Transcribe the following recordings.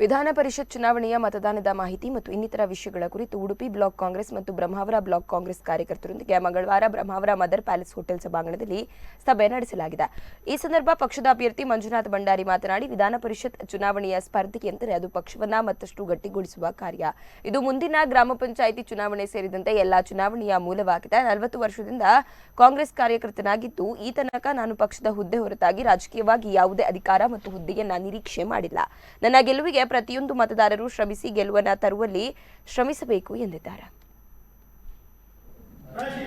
ವಿಧಾನ ಪರಿಷತ್ ಚುನಾವಣೆಯ ಮತದಾನದ ಮಾಹಿತಿ ಮತ್ತು ಇನ್ನಿತರ ವಿಷಯಗಳ ಕುರಿತು ಉಡುಪಿ ಬ್ಲಾಕ್ ಕಾಂಗ್ರೆಸ್ ಮತ್ತು ಬ್ರಹ್ಮಾವರ ಬ್ಲಾಕ್ ಕಾಂಗ್ರೆಸ್ ಕಾರ್ಯಕರ್ತರೊಂದಿಗೆ ಮಂಗಳವಾರ ಬ್ರಹ್ಮಾವರ ಮದರ್ ಪ್ಯಾಲೇಸ್ ಹೋಟೆಲ್ ಸಭಾಂಗಣದಲ್ಲಿ ಸಭೆ ನಡೆಸಲಾಗಿದೆ. ಈ ಸಂದರ್ಭ ಪಕ್ಷದ ಅಭ್ಯರ್ಥಿ ಮಂಜುನಾಥ್ ಭಂಡಾರಿ ಮಾತನಾಡಿ, ವಿಧಾನ ಪರಿಷತ್ ಚುನಾವಣೆಯ ಸ್ಪರ್ಧೆ ಎಂದರೆ ಅದು ಪಕ್ಷವನ್ನ ಮತ್ತಷ್ಟು ಗಟ್ಟಿಗೊಳಿಸುವ ಕಾರ್ಯ. ಇದು ಮುಂದಿನ ಗ್ರಾಮ ಪಂಚಾಯಿತಿ ಚುನಾವಣೆ ಸೇರಿದಂತೆ ಎಲ್ಲಾ ಚುನಾವಣೆಯ ಮೂಲವಾಗಿದೆ. 40 ವರ್ಷದಿಂದ ಕಾಂಗ್ರೆಸ್ ಕಾರ್ಯಕರ್ತನಾಗಿದ್ದು, ಈ ತನಕ ನಾನು ಪಕ್ಷದ ಹುದ್ದೆ ಹೊರತಾಗಿ ರಾಜಕೀಯವಾಗಿ ಯಾವುದೇ ಅಧಿಕಾರ ಮತ್ತು ಹುದ್ದೆಯನ್ನ ನಿರೀಕ್ಷೆ ಮಾಡಿಲ್ಲ. ನನ್ನ ಗೆಲುವಿಗೆ ಪ್ರತಿಯೊಂದು ಮತದಾರರು ಶ್ರಮಿಸಿ ಗೆಲುವನ್ನ ತರುವಲ್ಲಿ ಶ್ರಮಿಸಬೇಕು ಎಂದಿದ್ದಾರೆ.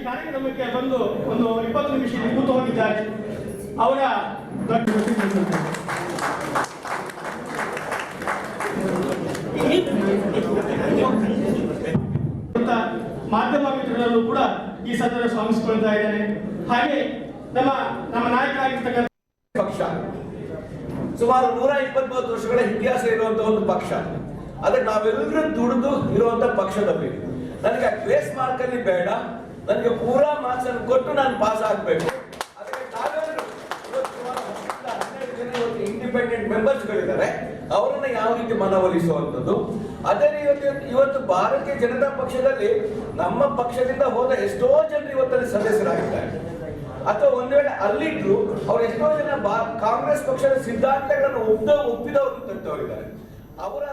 ಕಾರ್ಯಕ್ರಮಕ್ಕೆ ಬಂದು ಒಂದು 20 ನಿಮಿಷ ಕೂತು ಹೋಗಿದ್ದಾರೆ. ಅವರ ಮಾಧ್ಯಮ ಮಿತ್ರರಲ್ಲೂ ಕೂಡ ಈ ಸದನ ಸ್ವಾಗತಿಸಿಕೊಳ್ತಾ ಇದ್ದೇನೆ. ಹಾಗೆ ನಮ್ಮ ನಾಯಕರಾಗಿರ್ತಕ್ಕಂಥ ಪಕ್ಷ ಸುಮಾರು 123 ವರ್ಷಗಳ ಇತಿಹಾಸ ಇರುವಂತಹ ಒಂದು ಪಕ್ಷ. ಅದಕ್ಕೆ ನಾವೆಲ್ಲರೂ ದುಡಿದು ಇರುವಂತ ಪಕ್ಷದ ಬಗ್ಗೆ ನನಗೆ ಗ್ರೇಸ್ ಮಾರ್ಕ್ ಅಲ್ಲಿ ಬೇಡ, ನನಗೆ ಪೂರಾ ಮಾರ್ಕ್ಸ್ ಅನ್ನು ಕೊಟ್ಟು ನಾನು ಪಾಸ್ ಆಗಬೇಕು. ಅದಕ್ಕೆ ನಾವೆಲ್ಲರೂ ಇಂಡಿಪೆಂಡೆಂಟ್ ಮೆಂಬರ್ಸ್ ಗಳಿದ್ದಾರೆ, ಅವರನ್ನ ಯಾವ ರೀತಿ ಮನವೊಲಿಸುವಂಥದ್ದು. ಅದೇ ಇವತ್ತು ಭಾರತೀಯ ಜನತಾ ಪಕ್ಷದಲ್ಲಿ ನಮ್ಮ ಪಕ್ಷದಿಂದ ಹೋದ ಎಷ್ಟೋ ಜನರು ಇವತ್ತಲ್ಲಿ ಸದಸ್ಯರಾಗಿದ್ದಾರೆ. ಅಥವಾ ಒಂದ್ ವೇಳೆ ಅಲ್ಲಿದ್ರು ಅವ್ರು ಎಷ್ಟೋ ಜನ ಕಾಂಗ್ರೆಸ್ ಪಕ್ಷದ ಸಿದ್ಧಾಂತಗಳನ್ನು ಒಪ್ಪಿದವರು ತಂದವರಿದ್ದಾರೆ. ಅವರ